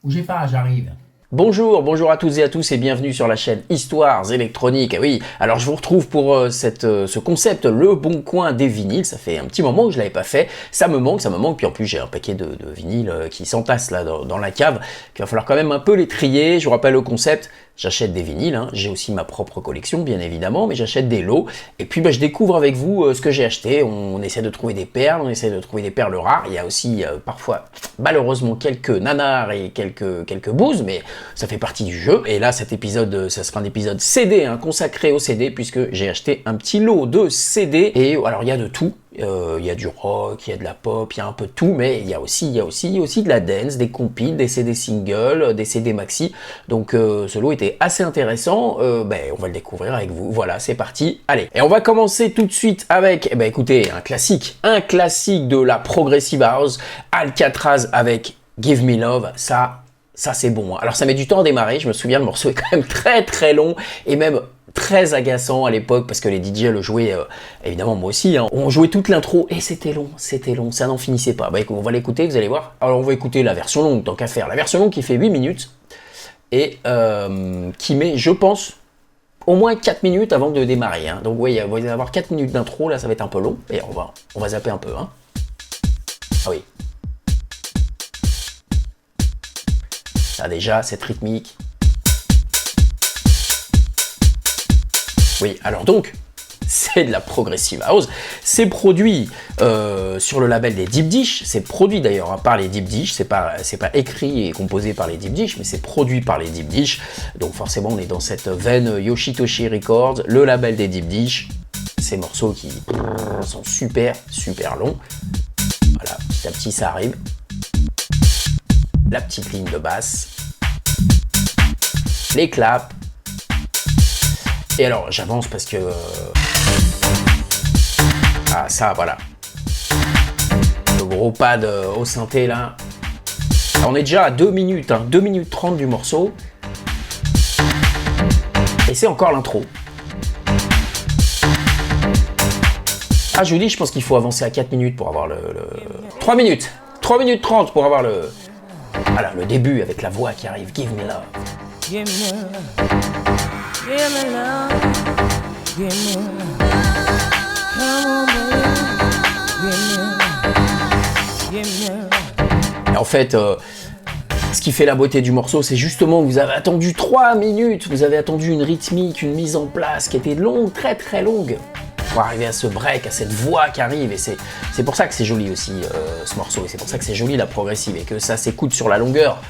Bougez pas, j'arrive. Bonjour à toutes et à tous et bienvenue sur la chaîne Histoires électroniques. Et oui, alors je vous retrouve pour ce concept, le bon coin des vinyles. Ça fait un petit moment que je l'avais pas fait. Ça me manque. Puis en plus j'ai un paquet de vinyles qui s'entassent là dans la cave, qu'il va falloir quand même un peu les trier. Je vous rappelle le concept. J'achète des vinyles, hein. J'ai aussi ma propre collection bien évidemment, mais j'achète des lots et puis je découvre avec vous ce que j'ai acheté. On essaie de trouver des perles, on essaie de trouver des perles rares. Il y a aussi parfois malheureusement quelques nanars et quelques bouses, mais ça fait partie du jeu. Et là cet épisode, ça sera un épisode CD, hein, consacré au CD, puisque j'ai acheté un petit lot de CD. Et alors il y a de tout. Il y a du rock, il y a de la pop, il y a un peu de tout, mais il y a aussi de la dance, des compiles, des CD singles, des CD maxi. Donc ce lot était assez intéressant. On va le découvrir avec vous. Voilà, c'est parti. Allez, et on va commencer tout de suite avec, écoutez, un classique de la progressive house, Alcatraz avec Give Me Love. Ça c'est bon. Alors ça met du temps à démarrer. Je me souviens, le morceau est quand même très long et même très agaçant à l'époque parce que les DJ le jouaient, évidemment moi aussi, hein. On jouait toute l'intro et c'était long, ça n'en finissait pas. On va l'écouter, vous allez voir. Alors on va écouter la version longue, tant qu'à faire. La version longue qui fait 8 minutes et qui met, je pense, au moins 4 minutes avant de démarrer, hein. Donc oui, vous allez avoir 4 minutes d'intro, là ça va être un peu long et on va zapper un peu, hein. Ah oui. Ça déjà, cette rythmique. Oui, alors donc, c'est de la progressive house, c'est produit sur le label des Deep Dish, c'est produit d'ailleurs hein, par les Deep Dish, c'est pas écrit et composé par les Deep Dish, mais c'est produit par les Deep Dish, donc forcément on est dans cette veine Yoshitoshi Records, le label des Deep Dish, ces morceaux qui sont super longs, voilà, petit à petit ça arrive, la petite ligne de basse, les claps. Et alors, j'avance parce que... Ah, ça, voilà. Le gros pad au synthé, là. Alors, on est déjà à 2 minutes, hein, 2 minutes 30 du morceau. Et c'est encore l'intro. Ah, je vous dis, je pense qu'il faut avancer à 4 minutes pour avoir 3 minutes 30 pour avoir Voilà, le début avec la voix qui arrive. Give me love. Give me love. Give me love, give me love, come on baby, give me love. Et en fait, ce qui fait la beauté du morceau, c'est justement que vous avez attendu 3 minutes, vous avez attendu une rythmique, une mise en place qui était longue, très longue, pour arriver à ce break, à cette voix qui arrive, et c'est pour ça que c'est joli aussi, ce morceau, et c'est pour ça que c'est joli la progressive, et que ça s'écoute sur la longueur.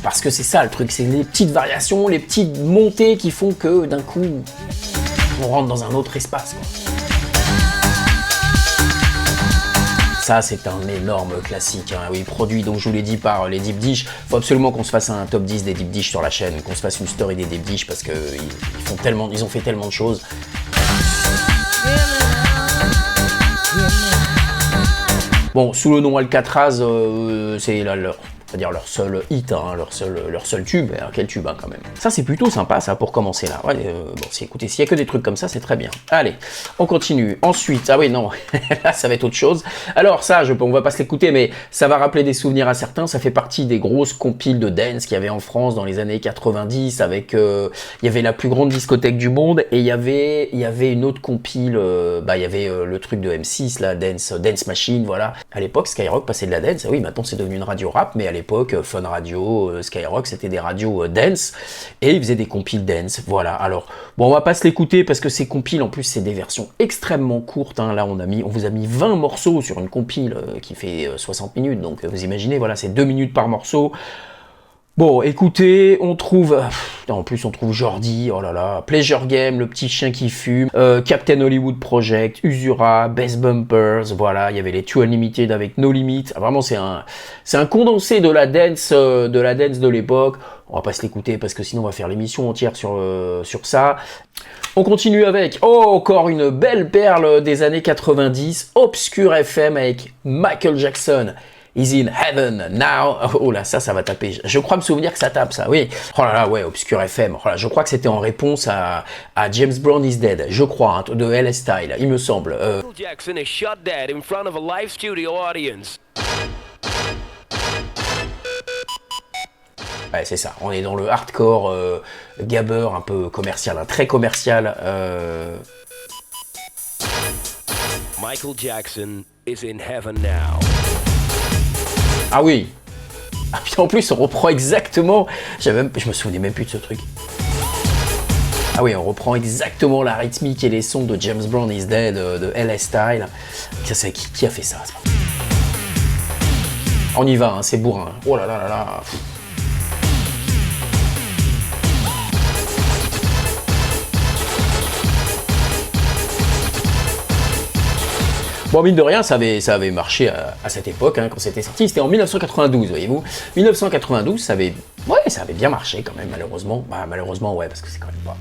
Parce que c'est ça le truc, c'est les petites variations, les petites montées qui font que d'un coup, on rentre dans un autre espace, quoi. Ça, c'est un énorme classique, hein. Oui, produit, donc je vous l'ai dit, par les Deep Dish. Faut absolument qu'on se fasse un top 10 des Deep Dish sur la chaîne, qu'on se fasse une story des Deep Dish parce qu'ils ont fait tellement de choses. Bon, sous le nom Alcatraz, c'est leur seul hit, hein, leur seul tube. Alors, quel tube, hein, quand même. Ça, c'est plutôt sympa, ça, pour commencer là. Ouais, écoutez, s'il y a que des trucs comme ça, c'est très bien. Allez, on continue. Ensuite, ah oui, non, là, ça va être autre chose. Alors, ça, on va pas se l'écouter, mais ça va rappeler des souvenirs à certains. Ça fait partie des grosses compiles de dance qu'il y avait en France dans les années 90, avec, il y avait la plus grande discothèque du monde, et il y avait une autre compile, il y avait le truc de M6, la Dance Machine, voilà. À l'époque, Skyrock passait de la dance. Oui, maintenant, c'est devenu une radio rap, mais à l'époque, Fun Radio, Skyrock, c'était des radios dance et ils faisaient des compiles dance. Voilà. Alors, bon, on va pas se l'écouter parce que ces compiles, en plus, c'est des versions extrêmement courtes, hein. Là, on vous a mis 20 morceaux sur une compile qui fait 60 minutes. Donc, vous imaginez, voilà, c'est 2 minutes par morceau. Bon, écoutez, on trouve Jordi, oh là là, Pleasure Game, le petit chien qui fume, Captain Hollywood Project, Usura, Best Bumpers, voilà, il y avait les Two Unlimited avec No Limit. Ah, vraiment, c'est un condensé de la dance de l'époque. On va pas se l'écouter parce que sinon on va faire l'émission entière sur ça. On continue avec, encore une belle perle des années 90, Obscure FM avec Michael Jackson. Is in heaven now. Oh là, ça va taper. Je crois me souvenir que ça tape, ça, oui. Oh là là, ouais, Obscure FM. Oh là, je crois que c'était en réponse à James Brown is Dead. Je crois, hein, de LS Style, il me semble. Jackson is shot dead in front of a live studio audience. Ouais, c'est ça. On est dans le hardcore gabber un peu commercial, hein, très commercial. Michael Jackson is in heaven now. Ah oui. Ah putain, en plus, on reprend exactement... je me souvenais même plus de ce truc. Ah oui, on reprend exactement la rythmique et les sons de James Brown is Dead de LS Style. C'est qui a fait ça? On y va, hein, c'est bourrin. Oh là là là là. Bon, mine de rien, ça avait marché à cette époque, hein, quand c'était sorti. C'était en 1992, voyez-vous. 1992, ça avait bien marché quand même, malheureusement. Bah, malheureusement, ouais, parce que c'est quand même pas...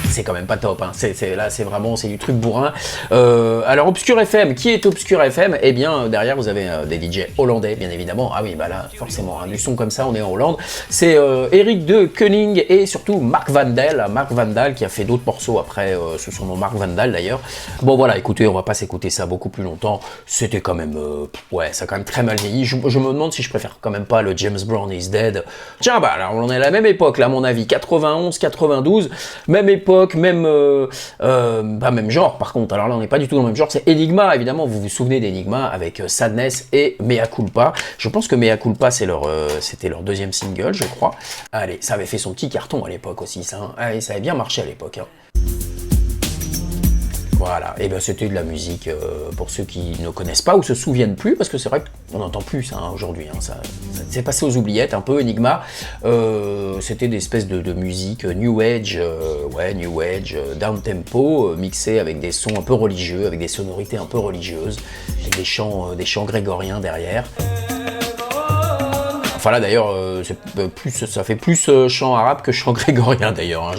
c'est quand même pas top, hein. Là c'est vraiment du truc bourrin. Alors Obscure FM, qui est Obscure FM? Eh bien derrière vous avez des DJ hollandais bien évidemment. Ah oui bah là forcément, hein, du son comme ça on est en Hollande. C'est Eric de Koning et surtout Mark Vandal qui a fait d'autres morceaux après sous son nom Mark Vandal d'ailleurs. Bon voilà, écoutez, on va pas s'écouter ça beaucoup plus longtemps. C'était quand même ouais, ça a quand même très mal vieilli. Je me demande si je préfère quand même pas le James Brown is Dead. Tiens bah là on en est à la même époque là à mon avis, 91, 92, même époque. Même pas même genre par contre, alors là on n'est pas du tout dans le même genre, c'est Enigma évidemment, vous vous souvenez d'Enigma avec Sadness et Mea Culpa. Je pense que Mea Culpa c'était leur deuxième single je crois. Allez, ça avait fait son petit carton à l'époque aussi ça, hein. Allez, ça avait bien marché à l'époque, hein. Voilà, et bien c'était de la musique pour ceux qui ne connaissent pas ou se souviennent plus, parce que c'est vrai qu'on n'entend plus ça hein, aujourd'hui, hein, ça s'est passé aux oubliettes un peu, Enigma. C'était des espèces de musique New Age, New Age, down tempo, mixé avec des sons un peu religieux, avec des sonorités un peu religieuses, avec des chants grégoriens derrière. Enfin là d'ailleurs, ça fait plus chant arabe que chant grégorien d'ailleurs. Hein,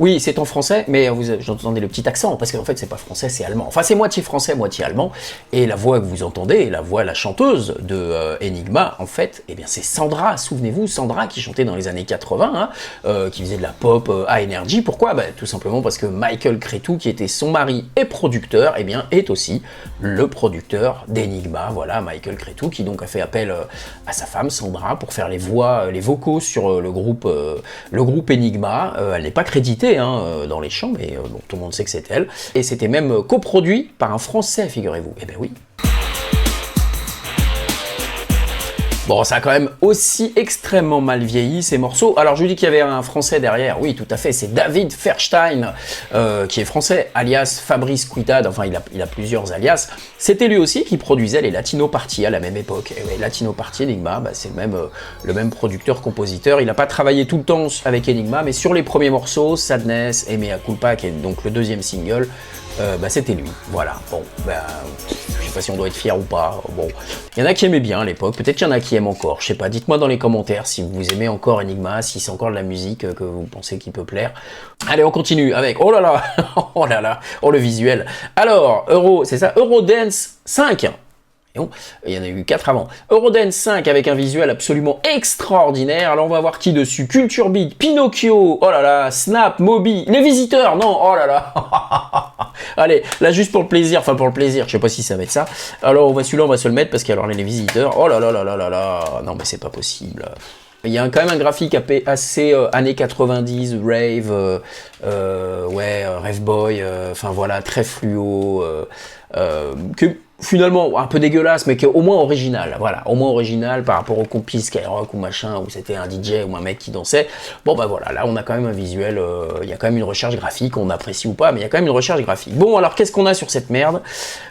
Oui, c'est en français, mais vous entendez le petit accent, parce qu'en fait, c'est pas français, c'est allemand. Enfin, c'est moitié français, moitié allemand. Et la voix que vous entendez, la chanteuse de Enigma, en fait, eh bien, c'est Sandra. Souvenez-vous, Sandra qui chantait dans les années 80, hein, qui faisait de la pop à Energy. Pourquoi? Bah, tout simplement parce que Michael Cretu, qui était son mari et producteur, eh bien, est aussi le producteur d'Enigma. Voilà, Michael Cretu, qui donc a fait appel à sa femme, Sandra, pour faire les vocaux sur le groupe Enigma. Elle n'est pas créditée dans les chants, mais bon, tout le monde sait que c'est elle. Et c'était même coproduit par un Français, figurez-vous. Eh ben oui. Bon, ça a quand même aussi extrêmement mal vieilli, ces morceaux. Alors, je vous dis qu'il y avait un Français derrière. Oui, tout à fait, c'est David Ferstein, qui est français, alias Fabrice Cuitad. Enfin, il a plusieurs alias. C'était lui aussi qui produisait les Latino Party à la même époque. Et les Latino Party, Enigma, bah, c'est le même producteur-compositeur. Il n'a pas travaillé tout le temps avec Enigma, mais sur les premiers morceaux, Sadness et Mea Culpa, qui est donc le deuxième single, bah, c'était lui. Voilà, bon, bah, je sais pas si on doit être fier ou pas. Bon, il y en a qui aimaient bien à l'époque, peut-être qu'il y en a qui aiment encore, je sais pas. Dites-moi dans les commentaires si vous aimez encore Enigma, si c'est encore de la musique que vous pensez qui peut plaire. Allez, on continue avec, oh là là, oh là là, oh le visuel. Alors, c'est ça, Eurodance 5. Il y en a eu 4 avant. Eurodance 5 avec un visuel absolument extraordinaire. Alors on va voir qui dessus. Culture Beat, Pinocchio, oh là là, Snap, Moby, Les Visiteurs, non, oh là là. Allez, là juste pour le plaisir, enfin pour le plaisir, je sais pas si ça va être ça. Alors celui-là on va se le mettre parce qu'il y a alors Les Visiteurs, oh là là là là là là, non mais c'est pas possible. Il y a quand même un graphique assez années 90, rave, rave boy, enfin voilà, très fluo, que finalement un peu dégueulasse, mais qui est au moins original, voilà, au moins original par rapport au compil Skyrock ou machin, où c'était un DJ ou un mec qui dansait. Bon bah voilà, là on a quand même un visuel, il y a quand même une recherche graphique, on apprécie ou pas, mais il y a quand même une recherche graphique. Bon alors qu'est-ce qu'on a sur cette merde?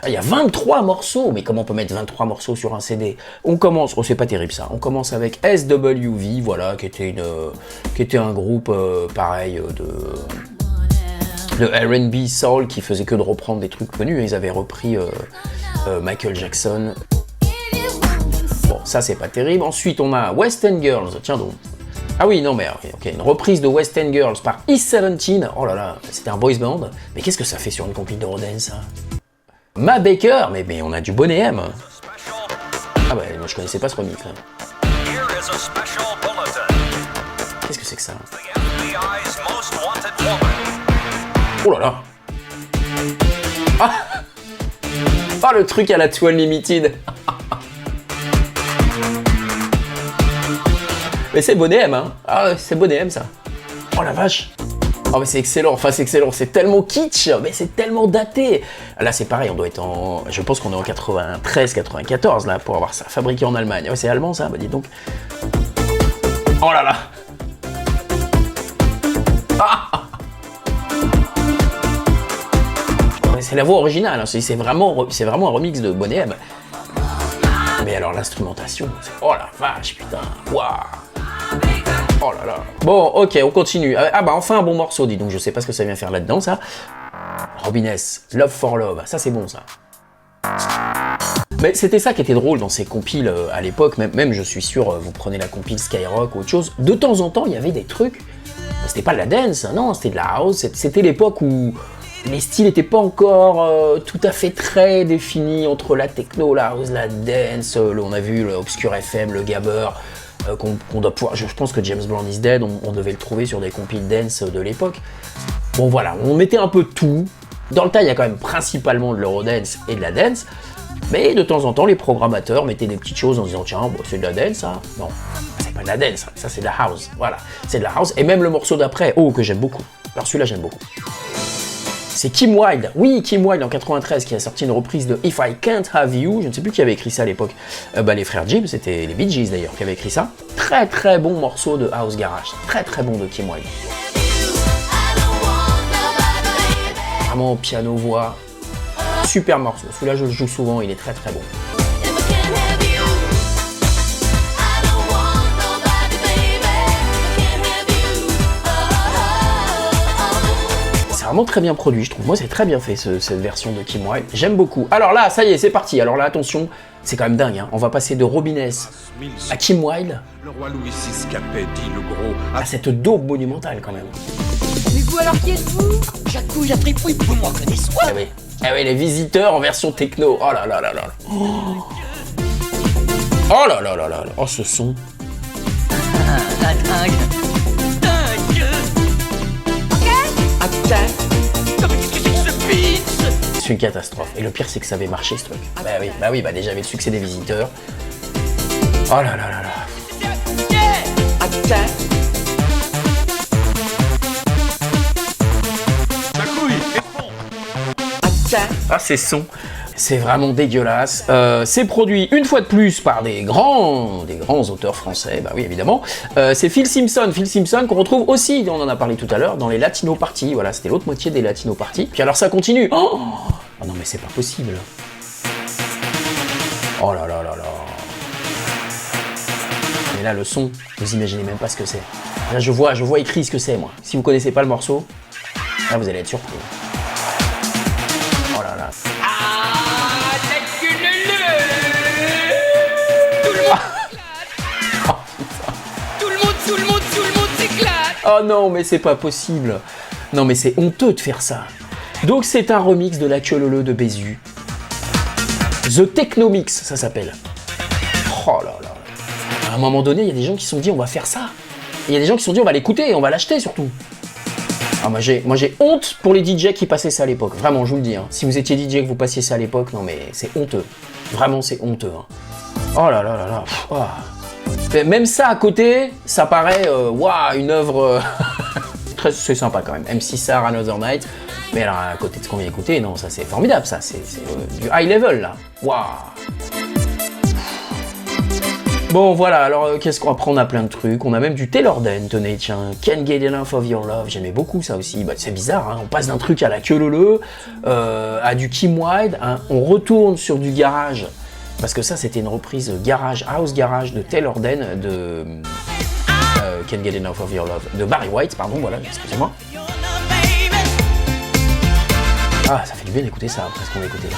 Il y a 23 morceaux, mais comment on peut mettre 23 morceaux sur un CD? On commence, oh c'est pas terrible ça, on commence avec SWV, voilà, qui était un groupe pareil de R&B Soul qui faisait que de reprendre des trucs connus. Ils avaient repris Michael Jackson. Bon, ça c'est pas terrible. Ensuite, on a West End Girls. Tiens donc. Ah oui, non mais ok, une reprise de West End Girls par E17. Oh là là, c'était un boys band. Mais qu'est-ce que ça fait sur une compil de Rodin, ça? Ma Baker, mais on a du bonnet M. Ah bah moi je connaissais pas ce remix là. Qu'est-ce que c'est que ça? Oh là là. Ah, le truc à la toile limited. Mais c'est Bonnet M, hein. Ah, c'est Bonnet M, ça. Oh la vache. Oh, mais c'est excellent, enfin c'est excellent, c'est tellement kitsch, mais c'est tellement daté. Là c'est pareil, on doit être en... Je pense qu'on est en 93, 94 là, pour avoir ça fabriqué en Allemagne. Ouais, c'est allemand ça, bah dis donc. Oh là là. Ah, c'est la voix originale, hein. C'est vraiment un remix de Bonnet M. Mais alors l'instrumentation, c'est... Oh la vache, putain, waouh. Oh là là. Bon, ok, on continue. Ah bah enfin un bon morceau, dis donc, je sais pas ce que ça vient faire là-dedans, ça. Robin S, Love for Love, ça c'est bon, ça. Mais c'était ça qui était drôle dans ces compiles à l'époque, même je suis sûr, vous prenez la compile Skyrock ou autre chose, de temps en temps, il y avait des trucs, c'était pas de la dance, non, c'était de la house, c'était l'époque où les styles n'étaient pas encore tout à fait très définis entre la techno, la house, la dance, on a vu le Obscure FM, le Gabber, qu'on doit pouvoir, je pense que James Brown is Dead, on devait le trouver sur des compiles dance de l'époque. Bon voilà, on mettait un peu de tout. Dans le tas, il y a quand même principalement de l'eurodance et de la dance, mais de temps en temps, les programmateurs mettaient des petites choses en disant tiens, bon, c'est de la dance, ça. Non, c'est pas de la dance, ça c'est de la house. Voilà, c'est de la house. Et même le morceau d'après, oh, que j'aime beaucoup. Alors celui-là, j'aime beaucoup. C'est Kim Wilde, oui, Kim Wilde en 93 qui a sorti une reprise de If I Can't Have You, je ne sais plus qui avait écrit ça à l'époque, les frères Jim, c'était les Bee Gees d'ailleurs qui avaient écrit ça. Très très bon morceau de House Garage, très très bon de Kim Wilde. Vraiment piano-voix, super morceau, celui-là je le joue souvent, il est très très bon. C'est vraiment très bien produit, je trouve. Moi, c'est très bien fait, cette version de Kim Wilde. J'aime beaucoup. Alors là, ça y est, c'est parti. Alors là, attention, c'est quand même dingue. Hein. On va passer de Robin S à Kim Wilde. Le roi Louis VI Capet dit le gros. À cette daube monumentale, quand même. Mais vous alors qui êtes-vous? Jacouille, Tripouille, vous me reconnaissez quoi? Eh oui. Eh oui, les visiteurs en version techno. Oh là là là là. Oh là là là là. Oh, ce son. La dingue. Dingue. Attends. Mais qu'est-ce que c'est que ce pitch? C'est une catastrophe. Et le pire, c'est que ça avait marché, ce truc. Bah oui, bah déjà avec le succès des visiteurs. Oh là là là là. Attends. Ah, ces sons, c'est vraiment dégueulasse. C'est produit une fois de plus par des grands auteurs français, bah oui évidemment. C'est Phil Simpson qu'on retrouve aussi, on en a parlé tout à l'heure, dans les Latino Party. Voilà, c'était l'autre moitié des Latino Party. Puis alors ça continue. Oh non mais c'est pas possible. Oh là là là là. Mais là le son, vous imaginez même pas ce que c'est. Là je vois écrit ce que c'est moi. Si vous connaissez pas le morceau, là vous allez être surpris. Oh là là. Tout le monde s'éclate. Oh non, mais c'est pas possible. Non, mais c'est honteux de faire ça. Donc c'est un remix de La Queue Leu de Bézu. The Technomix, ça s'appelle. Oh là là. À un moment donné, il y a des gens qui se sont dit on va faire ça. Et il y a des gens qui se sont dit on va l'écouter et on va l'acheter surtout. Ah, moi j'ai honte pour les DJ qui passaient ça à l'époque. Vraiment, je vous le dis. Hein. Si vous étiez DJ et que vous passiez ça à l'époque, non mais c'est honteux. Vraiment, c'est honteux. Hein. Oh là là là là. Oh. Même ça à côté, ça paraît waouh, une œuvre. C'est sympa quand même. MC Sar, Another Night. Mais alors à côté de ce qu'on vient d'écouter, non, ça c'est formidable, ça. C'est du high level là. Waouh. Bon voilà, alors qu'est-ce qu'on apprend? On a plein de trucs, on a même du Taylor Den, tenez tiens, Can't Get Enough of Your Love, j'aimais beaucoup ça aussi, bah, c'est bizarre, hein, on passe d'un truc à La Queue Leu à du Kim Wilde, hein, on retourne sur du garage, parce que ça c'était une reprise garage, house garage de Taylor Den de Can't Get Enough of Your Love, de Barry White, pardon, voilà, excusez-moi. Ah, ça fait du bien d'écouter ça après ce qu'on a écouté là.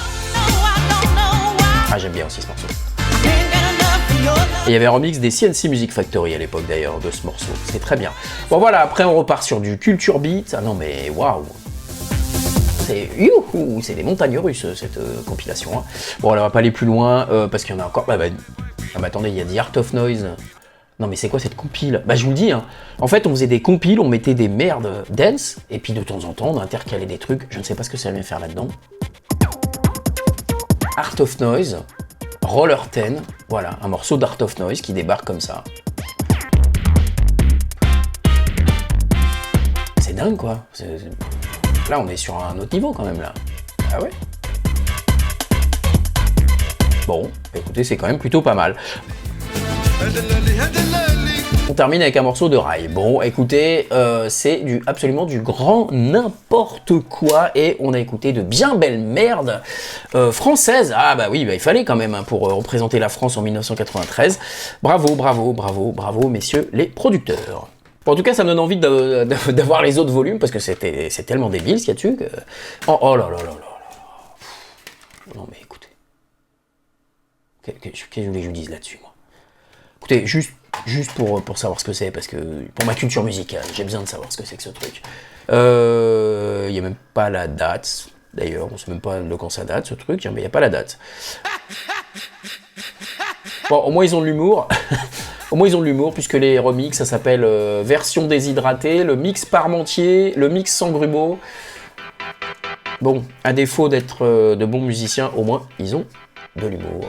Ah, j'aime bien aussi ce morceau. Et il y avait un remix des CNC Music Factory à l'époque d'ailleurs de ce morceau, c'est très bien. Bon voilà, après on repart sur du Culture Beat, ah non mais waouh. C'est youhou, c'est des montagnes russes cette compilation. Hein. Bon alors on va pas aller plus loin parce qu'il y en a encore. Ah bah attendez, il y a The Art of Noise. Non mais c'est quoi cette compile? Bah je vous le dis, hein. En fait on faisait des compiles, on mettait des merdes dance, et puis de temps en temps on intercalait des trucs, je ne sais pas ce que ça vient faire là-dedans. Art of Noise, Roller 10, voilà, un morceau d'Art of Noise qui débarque comme ça. C'est dingue quoi. Là on est sur un autre niveau quand même là. Ah ouais. Bon, écoutez, c'est quand même plutôt pas mal. On termine avec un morceau de rail. Bon, écoutez, c'est absolument du grand n'importe quoi et on a écouté de bien belles merdes françaises. Ah bah oui, bah, il fallait quand même hein, pour représenter la France en 1993. Bravo, bravo, bravo, bravo, messieurs les producteurs. Bon, en tout cas, ça me donne envie d'avoir les autres volumes parce que c'est tellement débile ce qu'il y a dessus que... Oh là là là là là. Non mais écoutez. Qu'est-ce que vous voulez que je vous dise là-dessus, moi? Écoutez, juste pour savoir ce que c'est, parce que pour ma culture musicale, j'ai besoin de savoir ce que c'est que ce truc. Il n'y a même pas la date, d'ailleurs, on ne sait même pas de quand ça date, ce truc, mais il n'y a pas la date. Bon, au moins ils ont de l'humour. Au moins ils ont de l'humour, puisque les remix, ça s'appelle version déshydratée, le mix parmentier, le mix sans grumeaux. Bon, à défaut d'être de bons musiciens, au moins ils ont de l'humour.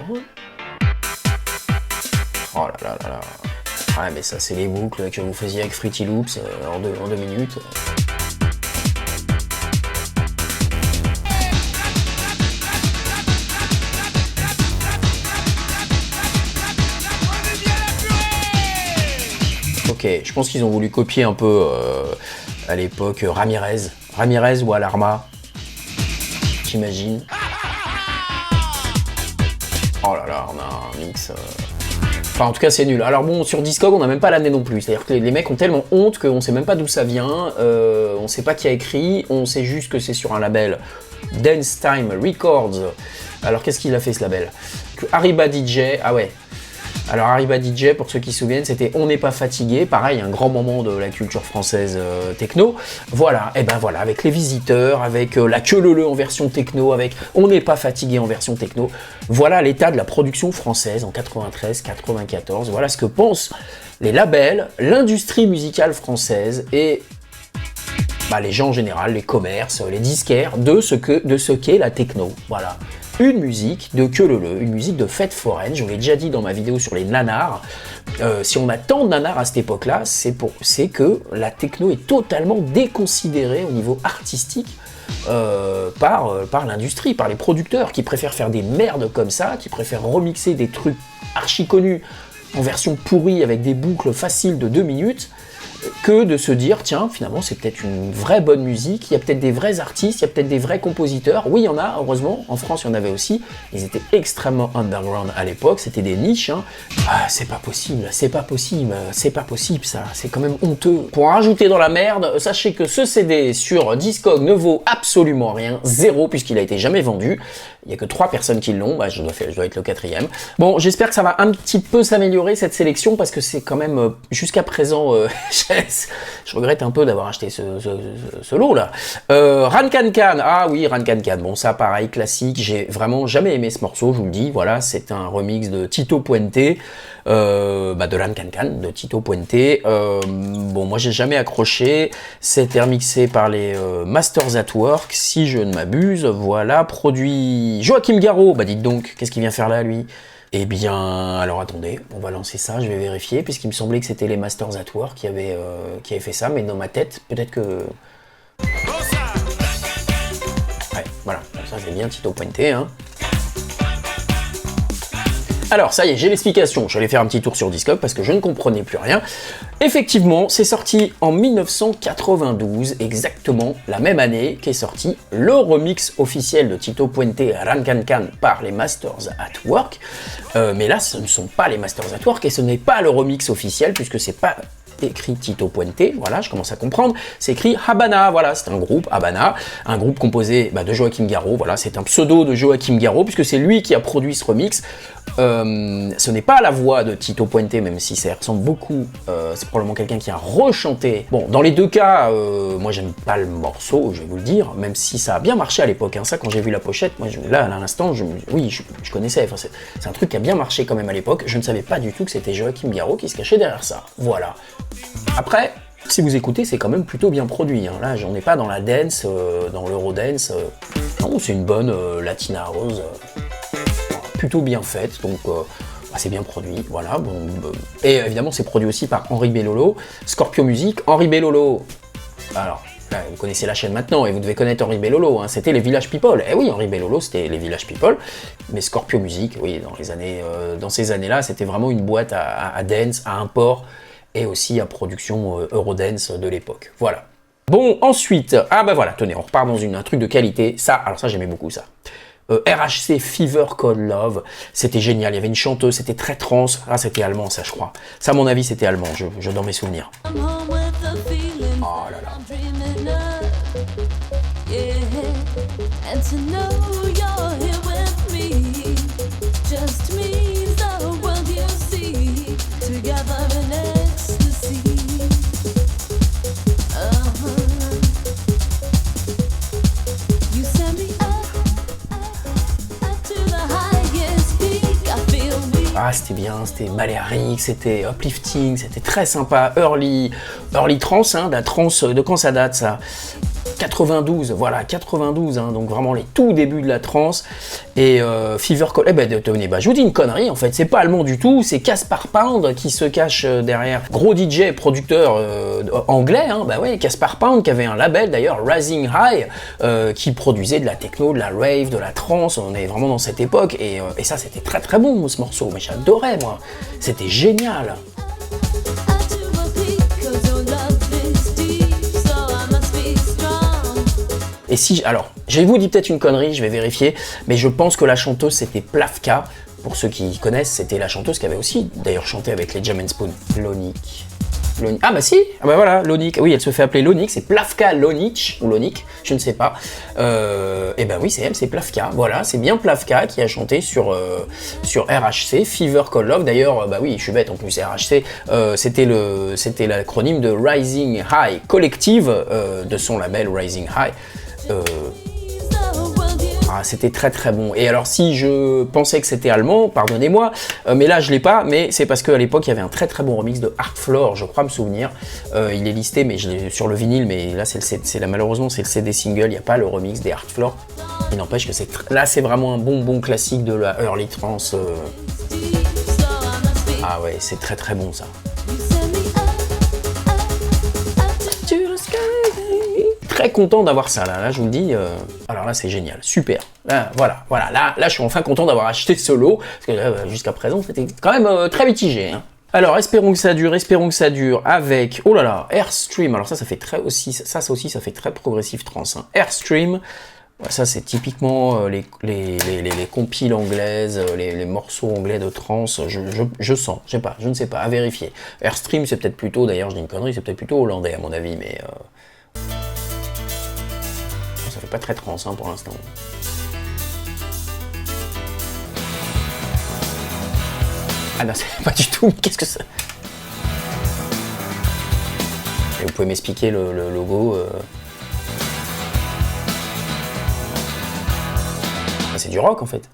Oh là là là là. Ouais, mais ça, c'est les boucles que vous faisiez avec Fruity Loops en deux minutes. Ok, je pense qu'ils ont voulu copier un peu à l'époque Ramirez ou Alarma. J'imagine. Oh là là, on a un mix... Enfin, en tout cas, c'est nul. Alors bon, sur Discog, on n'a même pas l'année non plus. C'est-à-dire que les mecs ont tellement honte qu'on sait même pas d'où ça vient. On sait pas qui a écrit. On sait juste que c'est sur un label Dance Time Records. Alors, qu'est-ce qu'il a fait, ce label? Arriba DJ. Ah ouais. Alors, Arriba DJ, pour ceux qui se souviennent, c'était On n'est pas fatigué. Pareil, un grand moment de la culture française techno. Voilà, et ben voilà, avec Les Visiteurs, avec La Queue Leu Leu en version techno, avec On n'est pas fatigué en version techno. Voilà l'état de la production française en 93-94. Voilà ce que pensent les labels, l'industrie musicale française et bah, les gens en général, les commerces, les disquaires, de ce qu'est la techno. Voilà. Une musique de Queue Leu Leu, une musique de fête foraine, je vous l'ai déjà dit dans ma vidéo sur les nanars. Si on a tant de nanars à cette époque-là, c'est que la techno est totalement déconsidérée au niveau artistique par l'industrie, par les producteurs qui préfèrent faire des merdes comme ça, qui préfèrent remixer des trucs archi connus en version pourrie avec des boucles faciles de 2 minutes, que de se dire, tiens, finalement, c'est peut-être une vraie bonne musique, il y a peut-être des vrais artistes, il y a peut-être des vrais compositeurs. Oui, il y en a, heureusement, en France, il y en avait aussi. Ils étaient extrêmement underground à l'époque, c'était des niches. Hein. Ah, c'est pas possible, ça, c'est quand même honteux. Pour en rajouter dans la merde, sachez que ce CD sur Discog ne vaut absolument rien, 0, puisqu'il a été jamais vendu. Il n'y a que 3 personnes qui l'ont, bah, je dois être le 4e. Bon, j'espère que ça va un petit peu s'améliorer cette sélection, parce que c'est quand même, jusqu'à présent, je regrette un peu d'avoir acheté ce lot là. Rancancan, ah oui, Rancancan, bon ça pareil, classique, j'ai vraiment jamais aimé ce morceau, je vous le dis, voilà, c'est un remix de Tito Puente, de Rancancan, de Tito Puente. Bon, moi j'ai jamais accroché, c'était remixé par les Masters at Work, si je ne m'abuse, voilà, produit Joachim Garraud, bah dites donc, qu'est-ce qu'il vient faire là lui? Eh bien, alors attendez, on va lancer ça, je vais vérifier, puisqu'il me semblait que c'était les Masters at Work qui avaient fait ça, mais dans ma tête, peut-être que... Ouais, voilà, ça c'est bien Tito Puente, hein. Alors, ça y est, j'ai l'explication, je vais aller faire un petit tour sur Discog parce que je ne comprenais plus rien. Effectivement, c'est sorti en 1992, exactement la même année qu'est sorti le remix officiel de Tito Puente Rancancan par les Masters at Work. Mais là, ce ne sont pas les Masters at Work et ce n'est pas le remix officiel puisque c'est pas écrit Tito Puente, voilà, je commence à comprendre, c'est écrit Habana, voilà, c'est un groupe, Habana, un groupe composé de Joachim Garraud, voilà, c'est un pseudo de Joachim Garraud, puisque c'est lui qui a produit ce remix. Ce n'est pas la voix de Tito Puente, même si ça ressemble beaucoup, c'est probablement quelqu'un qui a rechanté. Bon, dans les deux cas, moi j'aime pas le morceau, je vais vous le dire, même si ça a bien marché à l'époque, hein, ça quand j'ai vu la pochette, moi là, à l'instant, oui, je connaissais, enfin, c'est un truc qui a bien marché quand même à l'époque, je ne savais pas du tout que c'était Joachim Garraud qui se cachait derrière ça, voilà. Après, si vous écoutez, c'est quand même plutôt bien produit. Hein. Là, j'en ai pas dans la dance, dans l'eurodance. Non, c'est une bonne Latina House. plutôt bien faite, donc c'est bien produit, voilà. Bon, et évidemment, c'est produit aussi par Henri Bellolo, Scorpio Music. Henri Bellolo, alors, là, vous connaissez la chaîne maintenant, et vous devez connaître Henri Bellolo, hein, c'était les Village People. Eh oui, Henri Bellolo, c'était les Village People, mais Scorpio Music, oui, dans ces années-là, c'était vraiment une boîte à dance, à import, et aussi à production Eurodance de l'époque, voilà. Bon, ensuite, voilà, tenez, on repart dans un truc de qualité, alors ça, j'aimais beaucoup ça. RHC Fever Code Love, c'était génial, il y avait une chanteuse, c'était très trans, c'était allemand ça je crois. Ça à mon avis c'était allemand, je dans mes souvenirs. Oh là là. C'était bien, c'était Balearic, c'était uplifting, c'était très sympa, early trance, hein, la trance, de quand ça date ça? 92, voilà, 92, hein, donc vraiment les tout débuts de la trance, et Fever Call, tenez, je vous dis une connerie, en fait, c'est pas allemand du tout, c'est Caspar Pound qui se cache derrière, gros DJ, producteur anglais, hein, Caspar Pound qui avait un label d'ailleurs, Rising High, qui produisait de la techno, de la rave, de la trance, on est vraiment dans cette époque, et ça c'était très très bon ce morceau, mais j'adorais moi, c'était génial. Et si, alors, je vous dis peut-être une connerie, je vais vérifier, mais je pense que la chanteuse c'était Plavka. Pour ceux qui connaissent, c'était la chanteuse qui avait aussi d'ailleurs chanté avec les Jam and Spoon. Lonic. Ah bah si, voilà, Lonic. Oui, elle se fait appeler Lonic, c'est Plavka Lonic, ou Lonic, je ne sais pas. Et oui, c'est elle, c'est Plavka. Voilà, c'est bien Plavka qui a chanté sur RHC, Fever Call Love. D'ailleurs, je suis bête en plus, RHC, c'était l'acronyme de Rising High Collective, de son label Rising High. C'était très très bon. Et alors si je pensais que c'était allemand, pardonnez-moi, mais là je l'ai pas, mais c'est parce qu'à l'époque il y avait un très très bon remix de Heartfloor, je crois me souvenir. Il est listé, mais je l'ai sur le vinyle, mais là malheureusement c'est le CD single, il n'y a pas le remix des Heartfloor. Il n'empêche que là c'est vraiment un bon classique de la early trance. Ah ouais, c'est très très bon ça. Très content d'avoir ça là, je vous le dis, alors là c'est génial, super, là, voilà, là je suis enfin content d'avoir acheté ce lot, parce que là, jusqu'à présent c'était quand même très mitigé, hein. Alors espérons que ça dure avec, oh là là, Airstream, alors ça fait très aussi, ça fait très progressif trance, hein. Airstream, ça c'est typiquement les compiles anglaises, les morceaux anglais de trance, je sens, je ne sais pas, à vérifier. Airstream c'est peut-être plutôt, d'ailleurs je dis une connerie, c'est peut-être plutôt hollandais à mon avis, mais... ça fait pas très trans hein, pour l'instant. Ah non, c'est pas du tout, mais qu'est-ce que c'est? Et vous pouvez m'expliquer le logo c'est du rock en fait.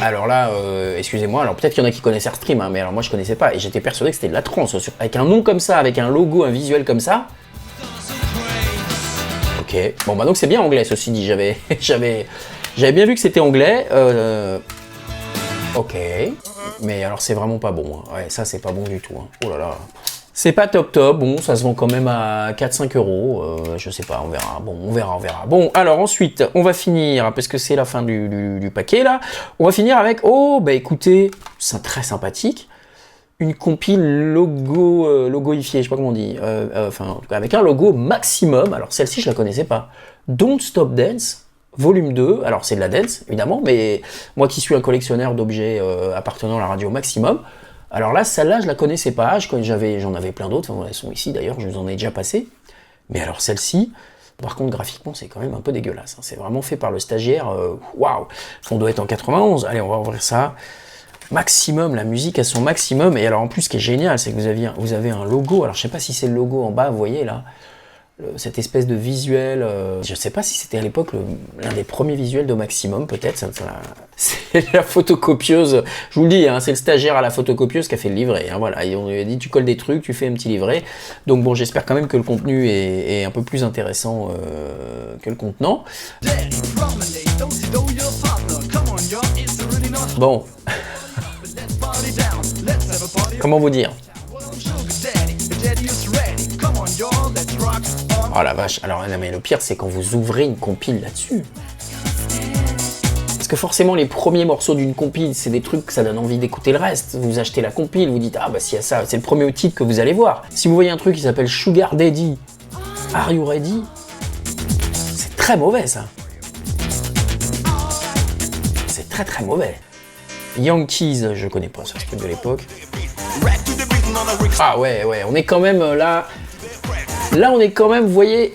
Alors là, excusez-moi, alors peut-être qu'il y en a qui connaissent Airstream, hein, mais alors moi je connaissais pas, et j'étais persuadé que c'était de la trance, avec un nom comme ça, avec un logo, un visuel comme ça. Ok, bon donc c'est bien anglais, ceci dit, j'avais bien vu que c'était anglais, ok, mais alors c'est vraiment pas bon, hein. Ouais, ça c'est pas bon du tout, hein. Oh là là. C'est pas top, bon, ça se vend quand même à 4-5 €, je sais pas, on verra, bon, on verra. Bon, alors ensuite, on va finir, parce que c'est la fin du paquet là, on va finir avec, écoutez, c'est très sympathique, une compile logoifiée, je sais pas comment on dit, en tout cas avec un logo maximum, alors celle-ci je la connaissais pas, Don't Stop Dance, volume 2, alors c'est de la dance évidemment, mais moi qui suis un collectionneur d'objets appartenant à la radio Maximum, alors là, celle-là, je la connaissais pas, j'en avais plein d'autres, elles sont ici d'ailleurs, je vous en ai déjà passé. Mais alors celle-ci, par contre, graphiquement, c'est quand même un peu dégueulasse, hein. C'est vraiment fait par le stagiaire, waouh. On doit être en 91, allez, on va ouvrir ça. Maximum, la musique à son maximum, et alors en plus, ce qui est génial, c'est que vous avez un logo, alors je sais pas si c'est le logo en bas, vous voyez là, cette espèce de visuel. Je sais pas si c'était à l'époque l'un des premiers visuels de Maximum, peut-être. C'est la photocopieuse. Je vous le dis, hein, c'est le stagiaire à la photocopieuse qui a fait le livret. Hein, voilà, et on lui a dit tu colles des trucs, tu fais un petit livret. Donc bon, j'espère quand même que le contenu est un peu plus intéressant que le contenant. Bon. Comment vous dire? Oh la vache, alors non, mais le pire c'est quand vous ouvrez une compile là-dessus. Parce que forcément les premiers morceaux d'une compile, c'est des trucs que ça donne envie d'écouter le reste. Vous achetez la compile, vous dites ah bah s'il y a ça, c'est le premier titre que vous allez voir. Si vous voyez un truc qui s'appelle Sugar Daddy, Are You Ready? C'est très mauvais ça. C'est très très mauvais. Yankees, je connais pas ça, ce truc de l'époque. Ah ouais, on est quand même là. Là, on est quand même, vous voyez,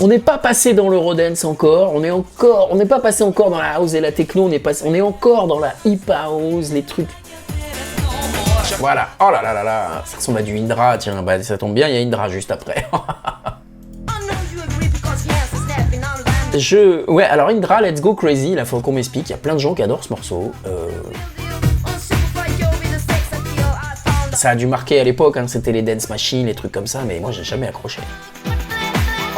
on n'est pas passé dans l'Eurodance encore. On n'est pas passé encore dans la house et la techno. On est encore dans la hip house, les trucs. Voilà. Oh là là là là, ça ressemble à du Indra. Tiens, bah ça tombe bien, il y a Indra juste après. Ouais, alors Indra, Let's Go Crazy, là faut qu'on m'explique, il y a plein de gens qui adorent ce morceau. Ça a dû marquer à l'époque, hein, c'était les dance machines, les trucs comme ça, mais moi j'ai jamais accroché.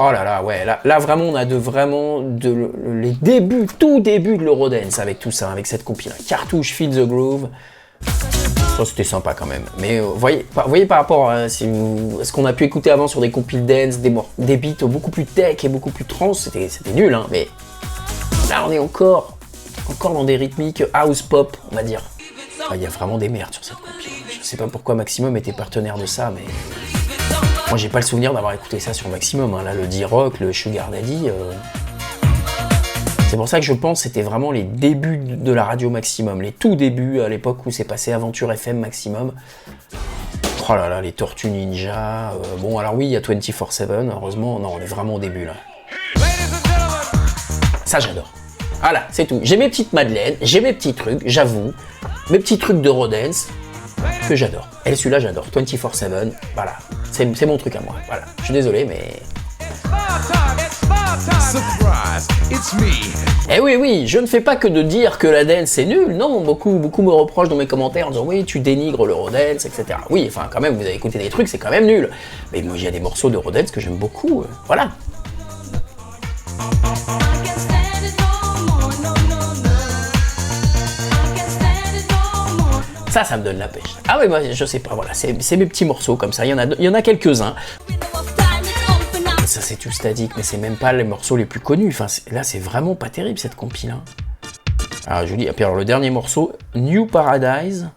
Oh là là, ouais, là vraiment on a les débuts, tout début de l'Eurodance avec tout ça, avec cette compile. Cartouche, Feel the Groove. Ça c'était sympa quand même. Mais voyez par rapport à ce qu'on a pu écouter avant sur des compiles dance, des beats beaucoup plus tech et beaucoup plus trance, c'était nul, hein, mais là on est encore dans des rythmiques house pop, on va dire. Il y a vraiment des merdes sur cette compile. Je sais pas pourquoi Maximum était partenaire de ça, mais moi j'ai pas le souvenir d'avoir écouté ça sur Maximum. Hein. Là, le D-Rock, le Sugar Daddy, c'est pour ça que je pense que c'était vraiment les débuts de la radio Maximum, les tout débuts à l'époque où c'est passé Aventure FM Maximum. Oh là là, les Tortues Ninja. Bon, alors oui, il y a 24/7, heureusement. Non, on est vraiment au début là. Ça, j'adore. Voilà, c'est tout. J'ai mes petites madeleines, j'ai mes petits trucs, j'avoue. Mes petits trucs d'Eurodance que j'adore. Et celui-là, j'adore. 24/7, voilà. C'est mon truc à moi. Voilà. Je suis désolé, mais... Surprise, it's me. Eh oui, je ne fais pas que de dire que la dance c'est nul. Non, beaucoup me reprochent dans mes commentaires en disant oui, tu dénigres l'Eurodance, etc. Oui, enfin, quand même, vous avez écouté des trucs, c'est quand même nul. Mais moi, il y a des morceaux d'Eurodance que j'aime beaucoup. Voilà. Ça me donne la pêche. Ah oui, moi, je sais pas, voilà, c'est mes petits morceaux comme ça, il y en a quelques-uns. Ça c'est tout statique, mais c'est même pas les morceaux les plus connus. Enfin, là c'est vraiment pas terrible cette compile. Hein. Alors je vous dis, et puis alors le dernier morceau, New Paradise.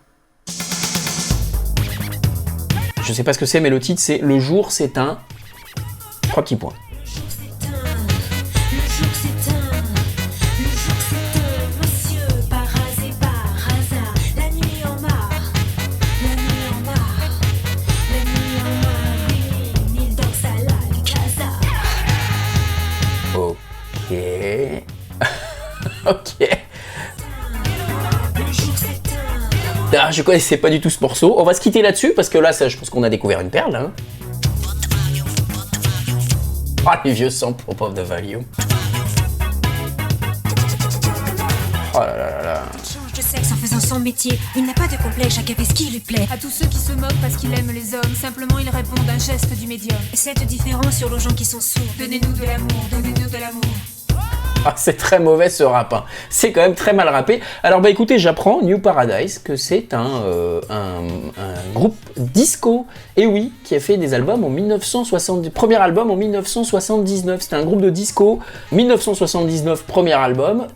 Je sais pas ce que c'est, mais le titre c'est Le jour s'éteint. 3 petits points. Ok. Ah, je connaissais pas du tout ce morceau. On va se quitter là-dessus parce que là, ça, je pense qu'on a découvert une perle. Hein. Ah, les vieux samples au Pop the Value. Oh là là là là. Change de sexe en faisant son métier. Il n'a pas de complexe, chacun fait ce qui lui plaît. À tous ceux qui se moquent parce qu'il aime les hommes, simplement il répond d'un geste du médium. Cette différence sur les gens qui sont sourds. Donnez-nous de l'amour, donnez-nous de l'amour. Ah, c'est très mauvais ce rap, hein. C'est quand même très mal rappé. Alors bah écoutez, j'apprends New Paradise que c'est un groupe disco, et oui, qui a fait des albums en 1970. Premier album en 1979, c'était un groupe de disco. 1979, premier album.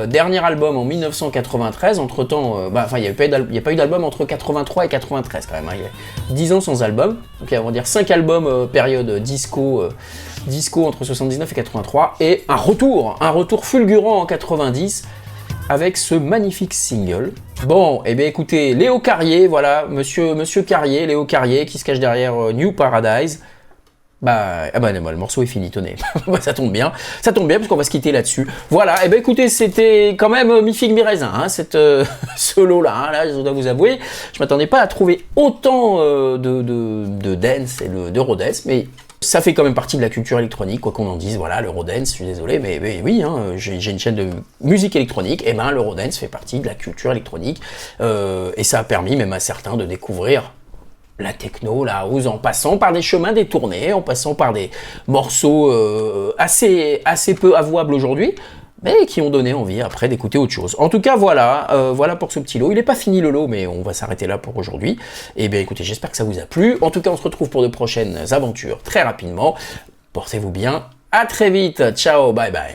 Dernier album en 1993. Entre temps, il n'y a pas eu d'album entre 83 et 93 quand même. Hein. Il y a 10 ans sans album. Donc on va dire 5 albums période disco entre 79 et 83, et un retour fulgurant en 90 avec ce magnifique single. Bon, et bien écoutez, Léo Carrier, voilà, monsieur Carrier, Léo Carrier, qui se cache derrière New Paradise. Le morceau est fini, tenez. Ça tombe bien parce qu'on va se quitter là-dessus. Voilà, et bien écoutez, c'était quand même mi-figue mi-raisin, hein, cette solo-là, hein, là, je dois vous avouer. Je m'attendais pas à trouver autant de dance et d'Eurodance, mais Ça fait quand même partie de la culture électronique, quoi qu'on en dise. Voilà, l'Eurodance, je suis désolé, mais oui, hein, j'ai une chaîne de musique électronique, et ben l'Eurodance fait partie de la culture électronique, et ça a permis même à certains de découvrir la techno, la house, en passant par des chemins détournés, en passant par des morceaux assez peu avouables aujourd'hui, mais qui ont donné envie après d'écouter autre chose. En tout cas, voilà pour ce petit lot. Il n'est pas fini le lot, mais on va s'arrêter là pour aujourd'hui. Et bien écoutez, j'espère que ça vous a plu. En tout cas, on se retrouve pour de prochaines aventures très rapidement. Portez-vous bien. À très vite. Ciao, bye bye.